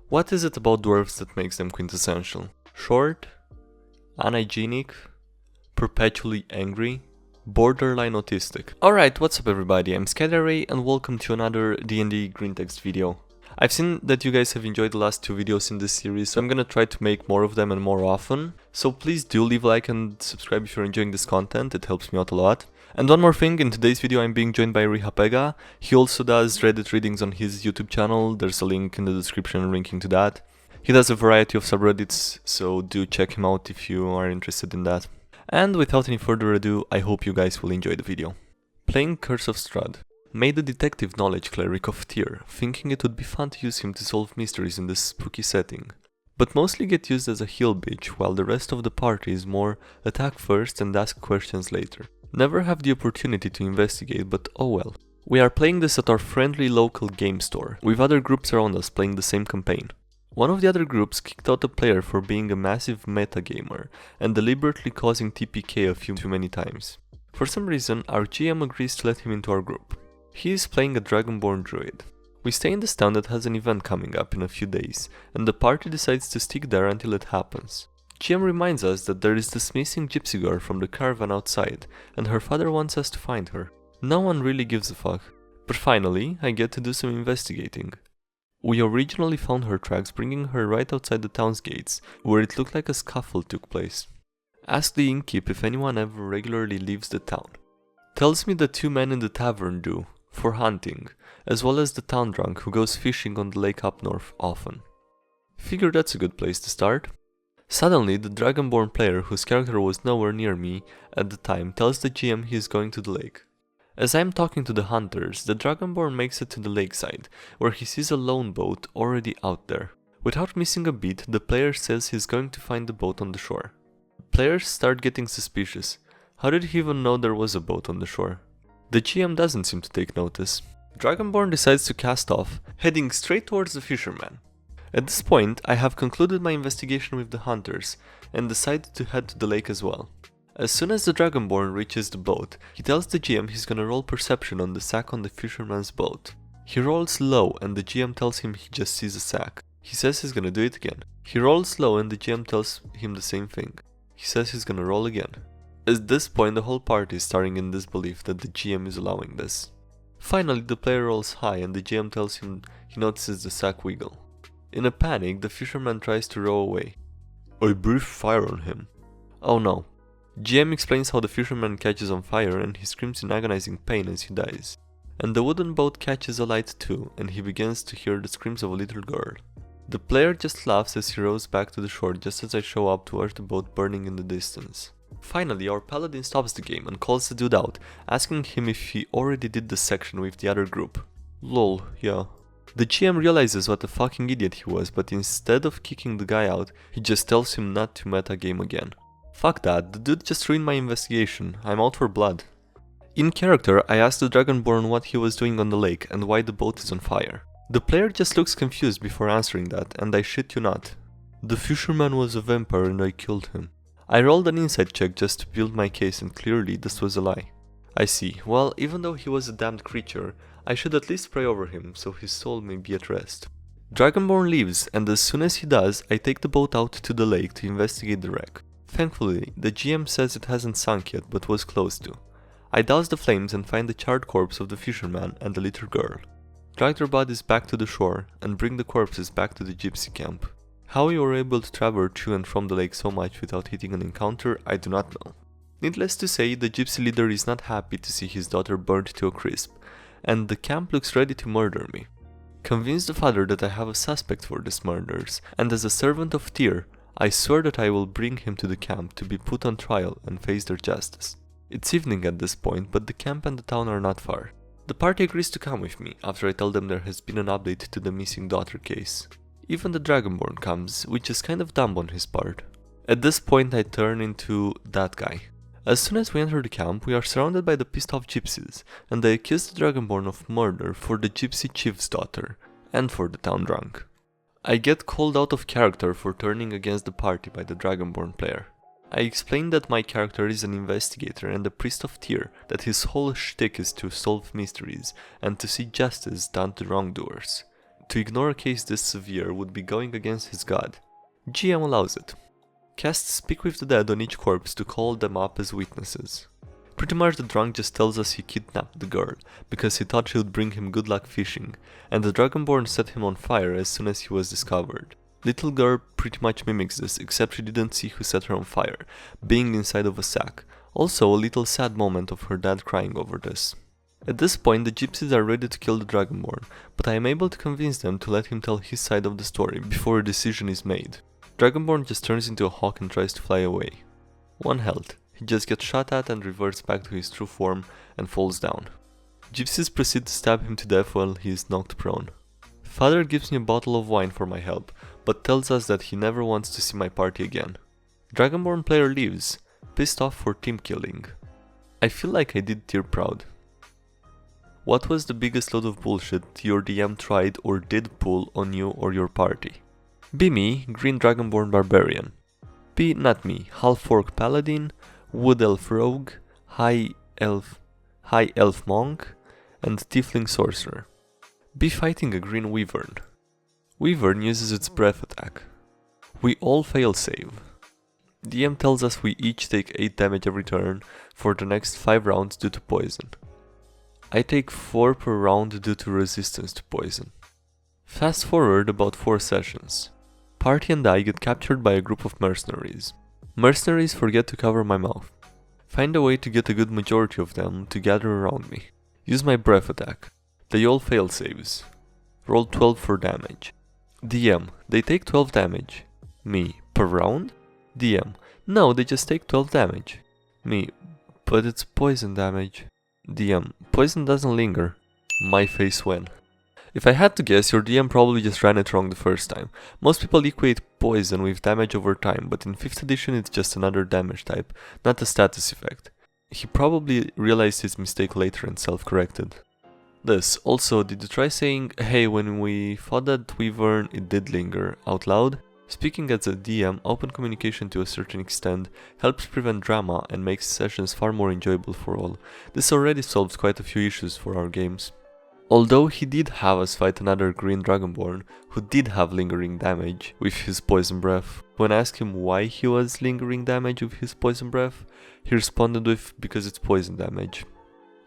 What is it about dwarves that makes them quintessential? Short? Unhygienic? Perpetually angry? Borderline autistic? Alright, what's up everybody, I'm SkyDieRay and welcome to another DnDGreentext video. I've seen that you guys have enjoyed the last two videos in this series, so I'm gonna try to make more of them and more often. So please do leave a like and subscribe if you're enjoying this content, it helps me out a lot. And one more thing, in today's video I'm being joined by RijaPega. He also does Reddit readings on his YouTube channel, there's a link in the description linking to that. He does a variety of subreddits, so do check him out if you are interested in that. And without any further ado, I hope you guys will enjoy the video. Playing Curse of Strahd. Made a detective knowledge cleric of Tyr, thinking it would be fun to use him to solve mysteries in this spooky setting. But mostly get used as a heal bitch, while the rest of the party is more attack first and ask questions later. Never have the opportunity to investigate, but oh well. We are playing this at our friendly local game store, with other groups around us playing the same campaign. One of the other groups kicked out a player for being a massive metagamer and deliberately causing TPK a few too many times. For some reason, our GM agrees to let him into our group. He is playing a Dragonborn druid. We stay in this town that has an event coming up in a few days, and the party decides to stick there until it happens. GM reminds us that there is this missing gypsy girl from the caravan outside, and her father wants us to find her. No one really gives a fuck. But finally, I get to do some investigating. We originally found her tracks bringing her right outside the town's gates, where it looked like a scuffle took place. Ask the innkeep if anyone ever regularly leaves the town. Tells me the two men in the tavern do, for hunting, as well as the town drunk who goes fishing on the lake up north often. Figure that's a good place to start. Suddenly, the Dragonborn player, whose character was nowhere near me at the time, tells the GM he is going to the lake. As I am talking to the hunters, the Dragonborn makes it to the lakeside, where he sees a lone boat already out there. Without missing a beat, the player says he's going to find the boat on the shore. Players start getting suspicious. How did he even know there was a boat on the shore? The GM doesn't seem to take notice. Dragonborn decides to cast off, heading straight towards the fisherman. At this point, I have concluded my investigation with the hunters, and decided to head to the lake as well. As soon as the Dragonborn reaches the boat, he tells the GM he's gonna roll perception on the sack on the fisherman's boat. He rolls low and the GM tells him he just sees a sack. He says he's gonna do it again. He rolls low and the GM tells him the same thing. He says he's gonna roll again. At this point, the whole party is starting in disbelief that the GM is allowing this. Finally, the player rolls high and the GM tells him he notices the sack wiggle. In a panic, the fisherman tries to row away. I breathe fire on him. Oh no. GM explains how the fisherman catches on fire and he screams in agonizing pain as he dies. And the wooden boat catches alight too, and he begins to hear the screams of a little girl. The player just laughs as he rows back to the shore just as I show up to watch the boat burning in the distance. Finally, our paladin stops the game and calls the dude out, asking him if he already did this section with the other group. Lol, yeah. The GM realizes what a fucking idiot he was, but instead of kicking the guy out, he just tells him not to metagame again. Fuck that, the dude just ruined my investigation, I'm out for blood. In character, I asked the Dragonborn what he was doing on the lake and why the boat is on fire. The player just looks confused before answering that, and I shit you not. The fisherman was a vampire and I killed him. I rolled an insight check just to build my case and clearly this was a lie. I see, well, even though he was a damned creature, I should at least pray over him so his soul may be at rest. Dragonborn leaves, and as soon as he does, I take the boat out to the lake to investigate the wreck. Thankfully, the GM says it hasn't sunk yet but was close to. I douse the flames and find the charred corpse of the fisherman and the little girl. Drag their bodies back to the shore and bring the corpses back to the gypsy camp. How we were able to travel to and from the lake so much without hitting an encounter, I do not know. Needless to say, the gypsy leader is not happy to see his daughter burnt to a crisp, and the camp looks ready to murder me. Convince the father that I have a suspect for these murders, and as a servant of Tyr, I swear that I will bring him to the camp to be put on trial and face their justice. It's evening at this point, but the camp and the town are not far. The party agrees to come with me, after I tell them there has been an update to the missing daughter case. Even the Dragonborn comes, which is kind of dumb on his part. At this point I turn into that guy. As soon as we enter the camp, we are surrounded by the pissed off gypsies, and they accuse the Dragonborn of murder for the gypsy chief's daughter, and for the town drunk. I get called out of character for turning against the party by the Dragonborn player. I explain that my character is an investigator and a priest of Tyr, that his whole shtick is to solve mysteries and to see justice done to wrongdoers. To ignore a case this severe would be going against his god. GM allows it. Cast Speak with the Dead on each corpse to call them up as witnesses. Pretty much the drunk just tells us he kidnapped the girl, because he thought she would bring him good luck fishing, and the Dragonborn set him on fire as soon as he was discovered. Little girl pretty much mimics this, except she didn't see who set her on fire, being inside of a sack. Also a little sad moment of her dad crying over this. At this point the gypsies are ready to kill the Dragonborn, but I am able to convince them to let him tell his side of the story before a decision is made. Dragonborn just turns into a hawk and tries to fly away. 1 health. He just gets shot at and reverts back to his true form and falls down. Gypsies proceed to stab him to death while he is knocked prone. Father gives me a bottle of wine for my help, but tells us that he never wants to see my party again. Dragonborn player leaves, pissed off for team killing. I feel like I did tier proud. What was the biggest load of bullshit your DM tried or did pull on you or your party? B. Me, Green Dragonborn Barbarian. B. Not me, Half Orc Paladin, Wood Elf Rogue, High Elf Monk, and Tiefling Sorcerer. B. Fighting a Green Wyvern. Wyvern uses its breath attack. We all fail save. DM tells us we each take 8 damage every turn for the next 5 rounds due to poison. I take 4 per round due to resistance to poison. Fast forward about 4 sessions. Party and I get captured by a group of mercenaries. Mercenaries forget to cover my mouth. Find a way to get a good majority of them to gather around me. Use my breath attack. They all fail saves. Roll 12 for damage. DM, they take 12 damage. Me, per round? DM, no, they just take 12 damage. Me, but it's poison damage. DM, poison doesn't linger. My face when. If I had to guess, your DM probably just ran it wrong the first time. Most people equate poison with damage over time, but in 5th edition it's just another damage type, not a status effect. He probably realized his mistake later and self-corrected. This. Also, did you try saying, hey, when we fought that wyvern it did linger, out loud? Speaking as a DM, open communication to a certain extent helps prevent drama and makes sessions far more enjoyable for all. This already solves quite a few issues for our games. Although he did have us fight another Green Dragonborn, who did have lingering damage with his poison breath. When I asked him why he was lingering damage with his poison breath, he responded with, because it's poison damage.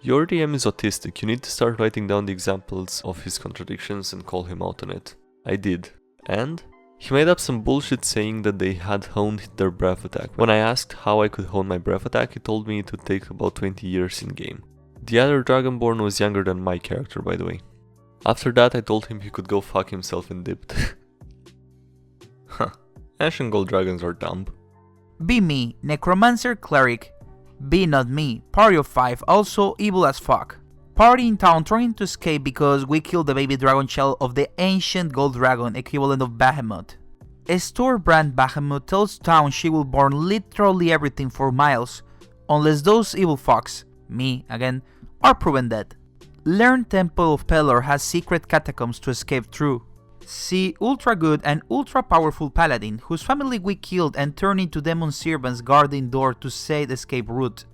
Your DM is autistic, you need to start writing down the examples of his contradictions and call him out on it. I did. And? He made up some bullshit saying that they had honed their breath attack. When I asked how I could hone my breath attack, he told me it would take about 20 years in game. The other Dragonborn was younger than my character, by the way. After that I told him he could go fuck himself and dipped. Huh. Ancient Gold Dragons are dumb. Be me, Necromancer Cleric. Be not me, party of 5, also evil as fuck. Party in town trying to escape because we killed the baby dragon shell of the ancient gold dragon equivalent of Bahamut. A store-brand Bahamut tells town she will burn literally everything for miles, unless those evil fucks, me again, are proven dead. Learn Temple of Pelor has secret catacombs to escape through. See ultra good and ultra powerful paladin whose family we killed and turned into demon servants guarding door to said escape route.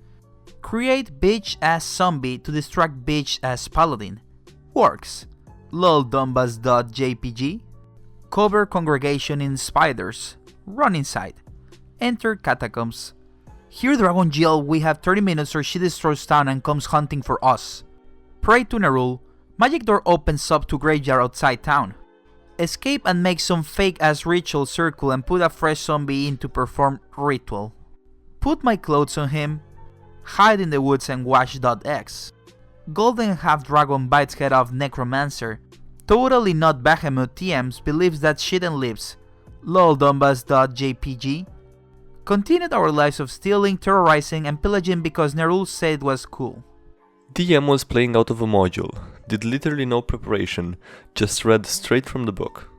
Create bitch ass zombie to distract bitch ass paladin. Works. loldombas.jpg. Cover congregation in spiders. Run inside. Enter catacombs. Here Dragon Jill, we have 30 minutes or she destroys town and comes hunting for us. Pray to Nerul. Magic door opens up to graveyard outside town. Escape and make some fake ass ritual circle and put a fresh zombie in to perform ritual. Put my clothes on him. Hide in the woods and watch.x. Golden half dragon bites head off Necromancer. Totally not Bahamut TMs believes that shit and lives. loldombas.jpg. Continued our lives of stealing, terrorizing and pillaging because Nerul said it was cool. DM was playing out of a module, did literally no preparation, just read straight from the book.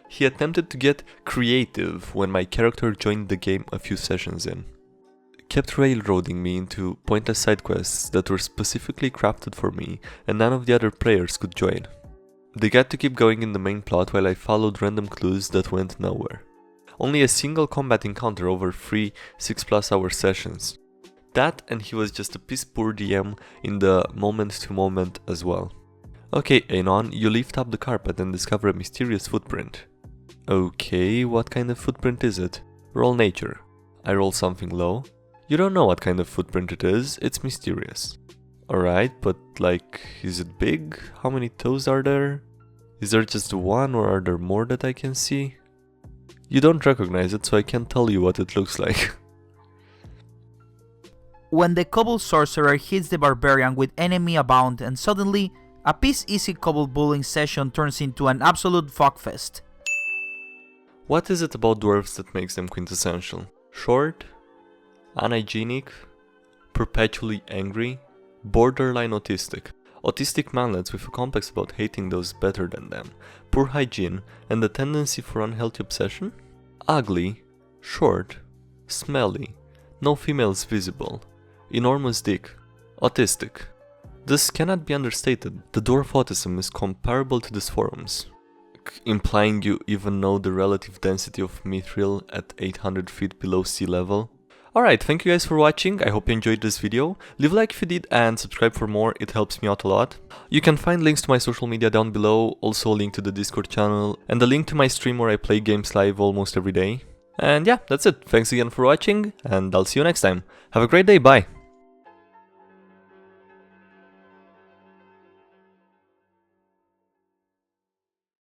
He attempted to get creative when my character joined the game a few sessions in. Kept railroading me into pointless side quests that were specifically crafted for me and none of the other players could join. They got to keep going in the main plot while I followed random clues that went nowhere. Only a single combat encounter over 3 6+ hour sessions. That and he was just a piss poor DM in the moment to moment as well. Okay, Anon, you lift up the carpet and discover a mysterious footprint. Okay, what kind of footprint is it? Roll nature. I roll something low. You don't know what kind of footprint it is, it's mysterious. Alright, but like, is it big? How many toes are there? Is there just one or are there more that I can see? You don't recognize it, so I can't tell you what it looks like. When the Kobold Sorcerer hits the Barbarian with enemy abound and suddenly, a piece-easy Kobold bullying session turns into an absolute fuckfest. What is it about dwarves that makes them quintessential? Short? Unhygienic? Perpetually angry? Borderline autistic. Autistic manlets with a complex about hating those better than them. Poor hygiene and the tendency for unhealthy obsession? Ugly? Short? Smelly? No females visible? Enormous dick? Autistic. This cannot be understated. The dwarf autism is comparable to these forums, implying you even know the relative density of mithril at 800 feet below sea level. Alright, thank you guys for watching, I hope you enjoyed this video. Leave a like if you did and subscribe for more, it helps me out a lot. You can find links to my social media down below, also a link to the Discord channel, and a link to my stream where I play games live almost every day. And yeah, that's it, thanks again for watching, and I'll see you next time. Have a great day, bye!